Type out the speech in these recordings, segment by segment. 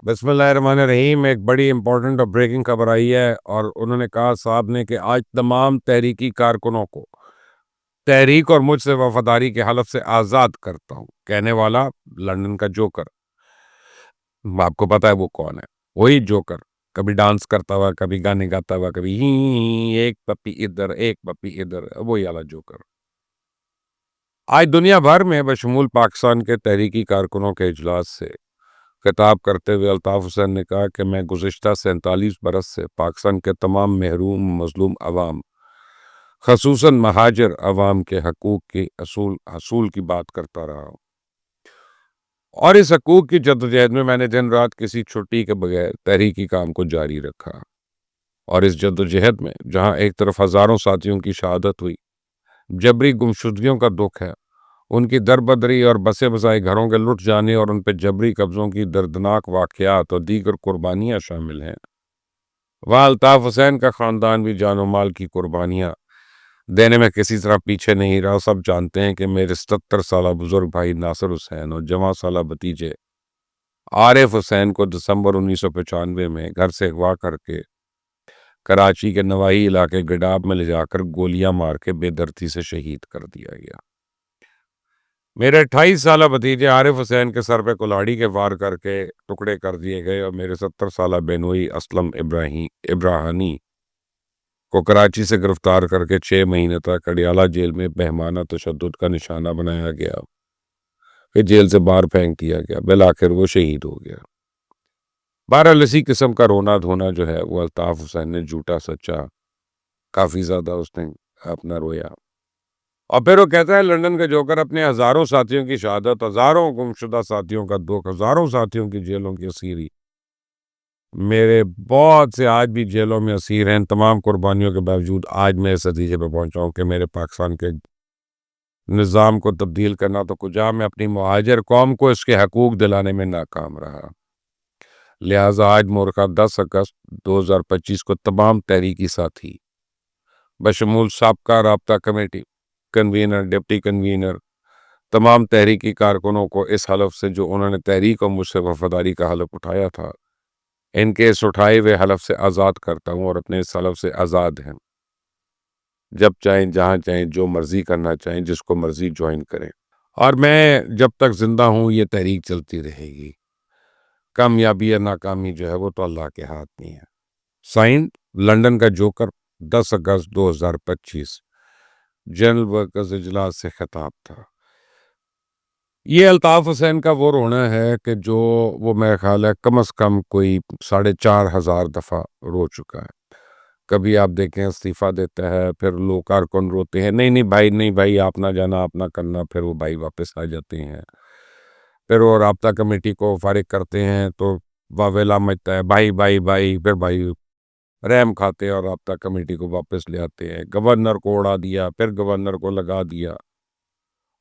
بسم اللہ الرحمن الرحیم. ایک بڑی امپورٹنٹ اور بریکنگ خبر آئی ہے اور انہوں نے کہا صاحب نے کہ آج تمام تحریکی کارکنوں کو تحریک اور مجھ سے وفاداری کے حلف سے آزاد کرتا ہوں. کہنے والا لندن کا جوکر. آپ کو پتا ہے وہ کون ہے؟ وہی جوکر، کبھی ڈانس کرتا ہوا، کبھی گانے گاتا ہوا، کبھی ایک پپی ادھر ایک پپی ادھر، وہی والا جوکر. آج دنیا بھر میں بشمول پاکستان کے تحریکی کارکنوں کے اجلاس سے خطاب کرتے ہوئے الطاف حسین نے کہا کہ میں گزشتہ 47 برس سے پاکستان کے تمام محروم مظلوم عوام، خصوصاً مہاجر عوام کے حقوق کی حصول کی بات کرتا رہا ہوں، اور اس حقوق کی جدوجہد میں نے دن رات کسی چھٹی کے بغیر تحریکی کام کو جاری رکھا. اور اس جدوجہد میں جہاں ایک طرف ہزاروں ساتھیوں کی شہادت ہوئی، جبری گمشدگیوں کا دکھ ہے، ان کی دربدری اور بسے بسائے گھروں کے لٹ جانے اور ان پہ جبری قبضوں کی دردناک واقعات اور دیگر قربانیاں شامل ہیں، وہاں الطاف حسین کا خاندان بھی جان و مال کی قربانیاں دینے میں کسی طرح پیچھے نہیں رہا. سب جانتے ہیں کہ میرے 77 سالہ بزرگ بھائی ناصر حسین اور جواں سالہ بھتیجے عارف حسین کو دسمبر 1995 میں گھر سے اغوا کر کے کراچی کے نواحی علاقے گڈاب میں لے جا کر گولیاں مار کے بے دردی سے شہید کر دیا گیا. میرے 28 سالہ بھتیجے عارف حسین کے سر پہ کلاڑی کے وار کر کے ٹکڑے کر دیے گئے اور میرے 70 سالہ بینوئی اسلم ابراہانی کو کراچی سے گرفتار کر کے 6 مہینے تک اڈیالہ جیل میں بہمانہ تشدد کا نشانہ بنایا گیا، پھر جیل سے باہر پھینک دیا گیا، بالآخر وہ شہید ہو گیا. بہرحال اسی قسم کا رونا دھونا جو ہے وہ الطاف حسین نے جھوٹا سچا کافی زیادہ اس نے اپنا رویا. اور پھر وہ کہتا ہے لندن کا جوکر اپنے ہزاروں ساتھیوں کی شہادت، ہزاروں گمشدہ ساتھیوں کا دکھ، ہزاروں ساتھیوں کی جیلوں کی اسیری، میرے بہت سے آج بھی جیلوں میں اسیر ہیں، تمام قربانیوں کے باوجود آج میں اس نتیجے پہ پہنچا ہوں کہ میرے پاکستان کے نظام کو تبدیل کرنا تو کجا، میں اپنی مہاجر قوم کو اس کے حقوق دلانے میں ناکام رہا. لہٰذا آج مورخہ 10 اگست 2025 کو تمام تحریکی ساتھی بشمول سابقہ رابطہ کمیٹی کنوینر، ڈپٹی کنوینر، تمام تحریکی کارکنوں کو اس حلف سے جو انہوں نے تحریک اور مجھ سے وفاداری کا حلف اٹھایا تھا، ان کے اس اٹھائے ہوئے حلف سے آزاد کرتا ہوں اور اپنے اس حلف سے آزاد ہیں. جب چاہیں، جہاں چاہیں، جو مرضی کرنا چاہیں، جس کو مرضی جوائن کریں، اور میں جب تک زندہ ہوں یہ تحریک چلتی رہے گی. کامیابی یا ناکامی جو ہے وہ تو اللہ کے ہاتھ میں ہے. سائن لندن کا جوکر، 10 اگست 2025 جنرل ورکرز اجلاس سے خطاب تھا. یہ الطاف حسین کا وہ رونا ہے کہ جو وہ میرا خیال ہے کم از کم کوئی 4,500 دفعہ رو چکا ہے. کبھی آپ دیکھیں استعفیٰ دیتا ہے، پھر لوگ کارکن روتے ہیں، نہیں نہیں بھائی آپ نہ جانا، آپ نہ کرنا، پھر وہ بھائی واپس آ جاتے ہیں. پھر وہ رابطہ کمیٹی کو فارغ کرتے ہیں تو واویلا مچتا ہے، بھائی، پھر بھائی رحم کھاتے ہیں اور رابطہ کمیٹی کو واپس لے آتے ہیں. گورنر کو اڑا دیا، پھر گورنر کو لگا دیا،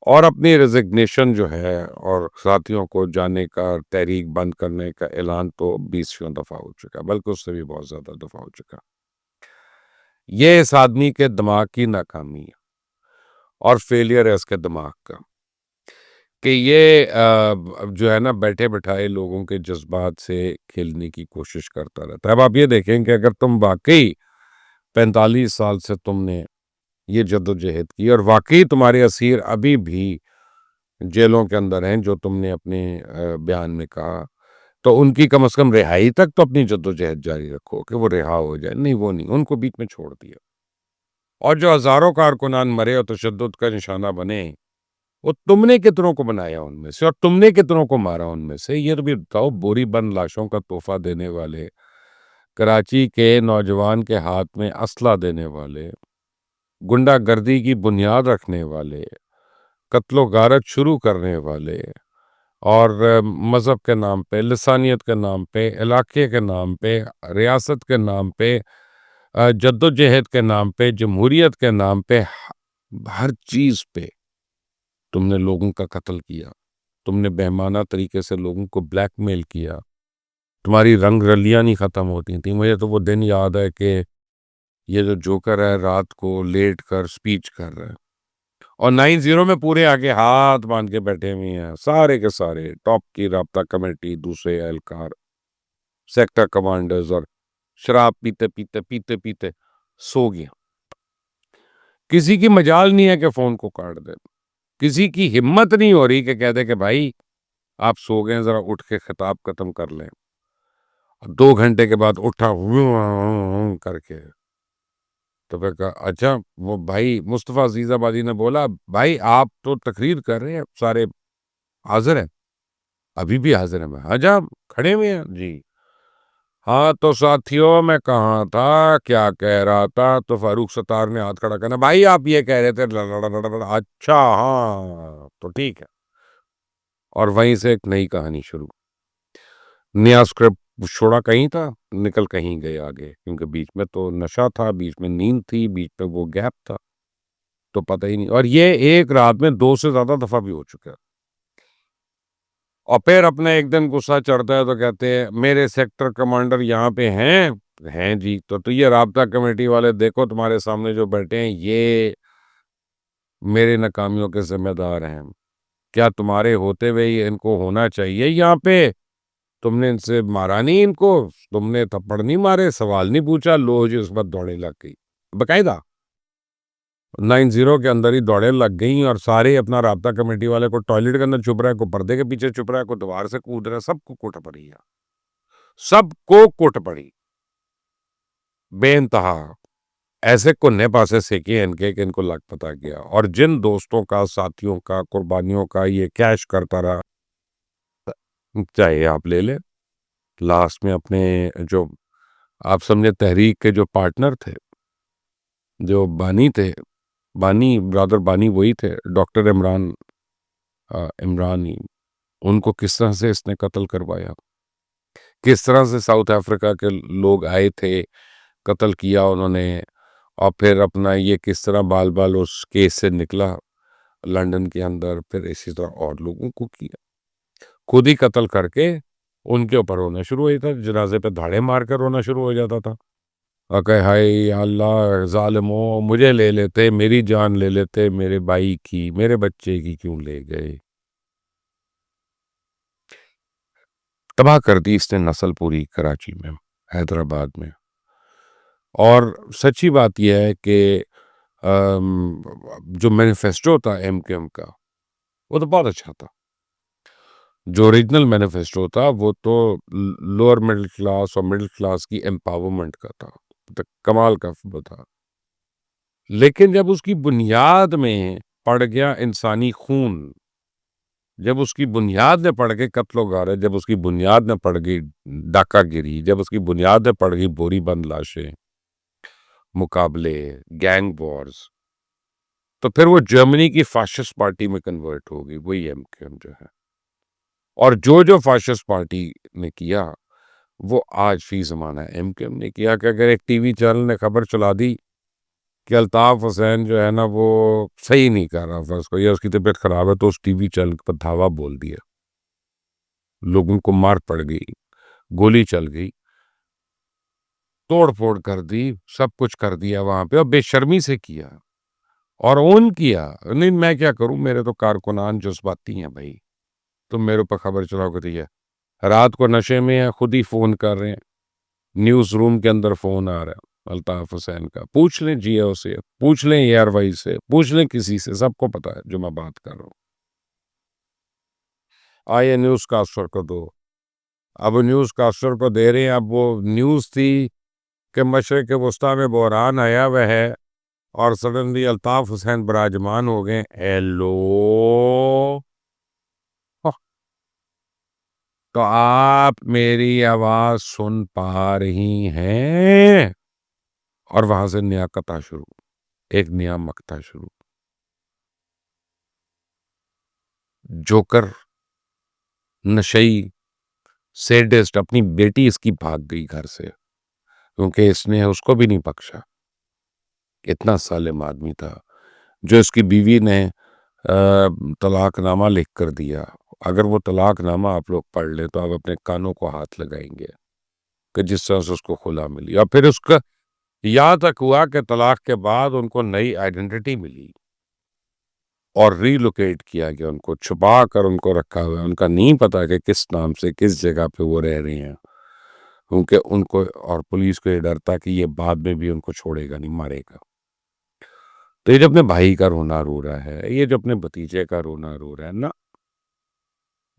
اور اپنی ریزگنیشن جو ہے اور ساتھیوں کو جانے کا، تحریک بند کرنے کا اعلان تو 20 دفعہ ہو چکا، بلکہ اس سے بھی بہت زیادہ دفعہ ہو چکا. یہ اس آدمی کے دماغ کی ناکامی ہے اور فیلئر ہے اس کے دماغ کا کہ یہ جو ہے نا بیٹھے بٹھائے لوگوں کے جذبات سے کھیلنے کی کوشش کرتا رہتا ہے. اب آپ یہ دیکھیں کہ اگر تم واقعی 45 سال سے تم نے یہ جدوجہد کی اور واقعی تمہارے اسیر ابھی بھی جیلوں کے اندر ہیں جو تم نے اپنے بیان میں کہا، تو ان کی کم از کم رہائی تک تو اپنی جدوجہد جاری رکھو کہ وہ رہا ہو جائے. نہیں، وہ نہیں، ان کو بیچ میں چھوڑ دیا. اور جو ہزاروں کارکنان مرے اور تشدد کا نشانہ بنے، وہ تم نے کتنوں کو بنایا ان میں سے، اور تم نے کتنوں کو مارا ان میں سے. یہ تو بھی بتاؤ، بوری بند لاشوں کا تحفہ دینے والے، کراچی کے نوجوان کے ہاتھ میں اسلحہ دینے والے، گنڈا گردی کی بنیاد رکھنے والے، قتل و غارت شروع کرنے والے، اور مذہب کے نام پہ، لسانیت کے نام پہ، علاقے کے نام پہ، ریاست کے نام پہ، جدوجہد کے نام پہ، جمہوریت کے نام پہ، ہر چیز پہ تم نے لوگوں کا قتل کیا. تم نے بہمانہ طریقے سے لوگوں کو بلیک میل کیا. تمہاری رنگ رلیاں نہیں ختم ہوتی تھیں. مجھے تو وہ دن یاد ہے کہ یہ جو جوکر ہے رات کو لیٹ کر سپیچ کر رہا ہے اور 9-0 میں پورے آگے ہاتھ باندھ کے بیٹھے ہوئے ہیں، سارے کے سارے ٹاپ کی رابطہ کمیٹی، دوسرے اہلکار. سیکٹر کمانڈرز، اور شراب پیتے پیتے پیتے پیتے سو گیا. کسی کی مجال نہیں ہے کہ فون کو کاٹ دے، کسی کی ہمت نہیں ہو رہی کہ کہہ دے کہ بھائی آپ سو گئے، ذرا اٹھ کے خطاب ختم کر لیں. 2 گھنٹے کے بعد اٹھا کر کے، تو پھر کہا اچھا وہ بھائی مصطفیٰ عزیز آبادی نے بولا بھائی آپ تو تقریر کر رہے ہیں، سارے حاضر ہیں؟ ابھی بھی حاضر ہیں. میں ہاں جا کھڑے ہوئے ہیں جی. ہاں تو ساتھیوں میں کہاں تھا، کیا کہہ رہا تھا؟ تو فاروق ستار نے ہاتھ کھڑا کرنا، بھائی آپ یہ کہہ رہے تھے. اچھا ہاں تو ٹھیک ہے. اور وہیں سے ایک نئی کہانی شروع. نیا اسکرپٹ چھوڑا کہیں تھا، نکل کہیں گئے آگے، کیونکہ بیچ میں تو نشہ تھا، بیچ میں نیند تھی، بیچ میں وہ گیپ تھا، تو پتہ ہی نہیں. اور یہ ایک رات میں 2 سے زیادہ دفعہ بھی ہو چکا ہے. اور پھر اپنے ایک دن غصہ چڑھتا ہے تو کہتے ہیں میرے سیکٹر کمانڈر یہاں پہ ہیں جی. تو یہ رابطہ کمیٹی والے دیکھو تمہارے سامنے جو بیٹھے ہیں یہ میرے ناکامیوں کے ذمہ دار ہیں. کیا تمہارے ہوتے ہوئے ان کو ہونا چاہیے یہاں پہ؟ تم نے ان سے مارا نہیں، ان کو تم نے تھپڑ نہیں مارے، سوال نہیں پوچھا. لو جی اس وقت دوڑے لگ گئی، باقاعدہ 90 کے اندر ہی دوڑے لگ گئیں. اور سارے اپنا رابطہ کمیٹی والے کو ٹوائلٹ کے اندر چھپ رہا ہے، کوئی پردے کے پیچھے چھپ رہا ہے، کوئی دیوار سے کود رہا ہے. سب کو کوٹ پڑی ہے، سب کو کوٹ پڑی بے انتہا. ایسے کونے پاسے سیکے ان کے کہ ان کو لگ پتا گیا. اور جن دوستوں کا، ساتھیوں کا، قربانیوں کا یہ کیش کرتا رہا، چاہے آپ لے لیں. لاسٹ میں اپنے جو آپ سمجھے تحریک کے جو پارٹنر تھے، جو بانی تھے، بانی برادر بانی وہی تھے، ڈاکٹر عمران ہی. ان کو کس طرح سے اس نے قتل کروایا، کس طرح سے ساؤتھ افریقہ کے لوگ آئے تھے، قتل کیا انہوں نے. اور پھر اپنا یہ کس طرح بال بال اس کیس سے نکلا لندن کے اندر، پھر اسی طرح اور لوگوں کو کیا، خود ہی قتل کر کے ان کے اوپر رونا شروع ہو جاتا. جنازے پہ دھاڑے مار کر رونا شروع ہو جاتا تھا. کہ ہائے یا اللہ ظالموں، مجھے لے لیتے، میری جان لے لیتے، میرے بھائی کی، میرے بچے کی کیوں لے گئے. تباہ کر دی اس نے نسل پوری کراچی میں، حیدرآباد میں. اور سچی بات یہ ہے کہ جو مینیفیسٹو تھا ایم کیو ایم کا وہ تو بہت اچھا تھا. جو اوریجنل مینیفیسٹو تھا وہ تو لوور مڈل کلاس اور مڈل کلاس کی امپاورمنٹ کا تھا، تو کمال کا تھا. لیکن جب اس کی بنیاد میں پڑ گیا انسانی خون، جب اس کی بنیاد میں پڑ گئی قتل و غارت، جب اس کی بنیاد میں پڑ گئی ڈاکہ گیری، جب اس کی بنیاد میں پڑ گئی بوری بند لاشیں، مقابلے، گینگ وارز، تو پھر وہ جرمنی کی فاشسٹ پارٹی میں کنورٹ ہو گئی، وہی ایم کیو ایم جو ہے. اور جو فاشسٹ پارٹی نے کیا وہ آج فی زمانہ ایم کیو ایم نے کیا. کہ اگر ایک ٹی وی چینل نے خبر چلا دی کہ الطاف حسین جو ہے نا وہ صحیح نہیں کر رہا فرض کو، یا اس کی طبیعت خراب ہے، تو اس ٹی وی چینل پر دھاوا بول دیا، لوگوں کو مار پڑ گئی، گولی چل گئی، توڑ پھوڑ کر دی، سب کچھ کر دیا وہاں پہ، اور بے شرمی سے کیا اور اون کیا. نہیں میں کیا کروں، میرے تو کارکنان جذباتی ہیں بھائی. تم میرے اوپر خبر چلاؤ کہ ہے رات کو نشے میں ہے، خود ہی فون کر رہے ہیں، نیوز روم کے اندر فون آ رہا ہے الطاف حسین کا. پوچھ لیں جی او سے، پوچھ لیں ایئر وائی سے، پوچھ لیں کسی سے، سب کو پتا ہے جو میں بات کر رہا ہوں. آئیے نیوز کاسٹر کو دو. اب نیوز کاسٹر کو دے رہے ہیں. اب وہ نیوز تھی کہ مشرق وسطیٰ میں بحران آیا ہوا ہے اور سڈنلی الطاف حسین براجمان ہو گئے. ہیلو، تو آپ میری آواز سن پا رہی ہیں؟ اور وہاں سے نیا قطع شروع، ایک نیا مقطع شروع. جوکر، نشئی، سیڈسٹ، اپنی بیٹی اس کی بھاگ گئی گھر سے، کیونکہ اس نے اس کو بھی نہیں بخشا. اتنا ظالم آدمی تھا. جو اس کی بیوی نے طلاق نامہ لکھ کر دیا، اگر وہ طلاق نامہ آپ لوگ پڑھ لیں تو آپ اپنے کانوں کو ہاتھ لگائیں گے کہ جس طرح سے اس کو خلا ملی. اور پھر اس کا یہاں تک ہوا کہ طلاق کے بعد ان کو نئی آئیڈینٹی ملی اور ری لوکیٹ کیا گیا، ان کو چھپا کر ان کو رکھا ہوا ہے. ان کا نہیں پتا کہ کس نام سے کس جگہ پہ وہ رہ رہے ہیں. کیونکہ ان کو اور پولیس کو یہ ڈر تھا کہ یہ بعد میں بھی ان کو چھوڑے گا نہیں، مارے گا۔ تو یہ جو اپنے بھائی کا رونا رو رہا ہے، یہ جو اپنے بھتیجے کا رونا رو رہا ہے نا،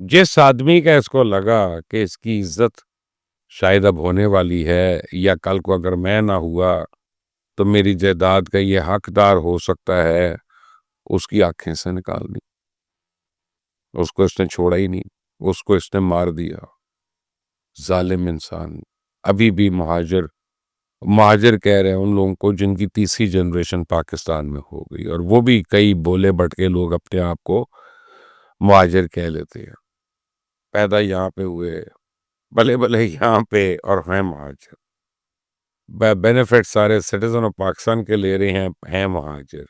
جس آدمی کا اس کو لگا کہ اس کی عزت شاید اب ہونے والی ہے، یا کل کو اگر میں نہ ہوا تو میری جائیداد کا یہ حقدار ہو سکتا ہے، اس کی آنکھیں سے نکال دی، اس کو اس نے چھوڑا ہی نہیں، اس کو اس نے مار دیا۔ ظالم انسان۔ ابھی بھی مہاجر کہہ رہے ہیں ان لوگوں کو جن کی تیسری جنریشن پاکستان میں ہو گئی، اور وہ بھی کئی بولے بٹکے لوگ اپنے آپ کو مہاجر کہہ لیتے ہیں، پیدا یہاں پہ ہوئے، بھلے یہاں پہ، اور ہیں مہاجر، بینیفٹ سارے سٹیزن آف پاکستان کے لے رہے ہیں مہاجر۔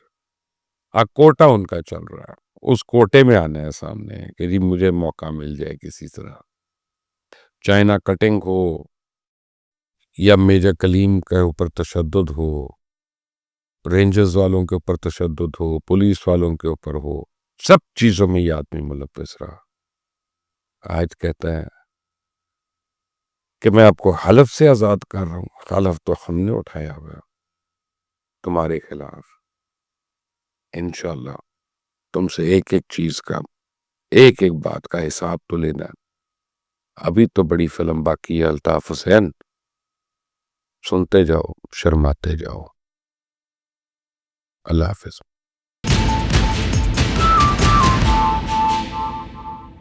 کوٹا ان کا چل رہا ہے، اس کوٹے میں آنا ہے سامنے کہ جی مجھے موقع مل جائے کسی طرح، چائنا کٹنگ ہو یا میجر کلیم کے اوپر تشدد ہو، رینجرز والوں کے اوپر تشدد ہو، پولیس والوں کے اوپر ہو، سب چیزوں میں یہ آدمی ملوث رہا۔ آج کہتا ہے کہ میں آپ کو حلف سے آزاد کر رہا ہوں، حلف تو ہم نے اٹھایا ہوا ہے تمہارے خلاف، انشاءاللہ تم سے ایک ایک چیز کا، ایک ایک بات کا حساب تو لینا ہے۔ ابھی تو بڑی فلم باقی ہے الطاف حسین، سنتے جاؤ، شرماتے جاؤ۔ اللہ حافظ۔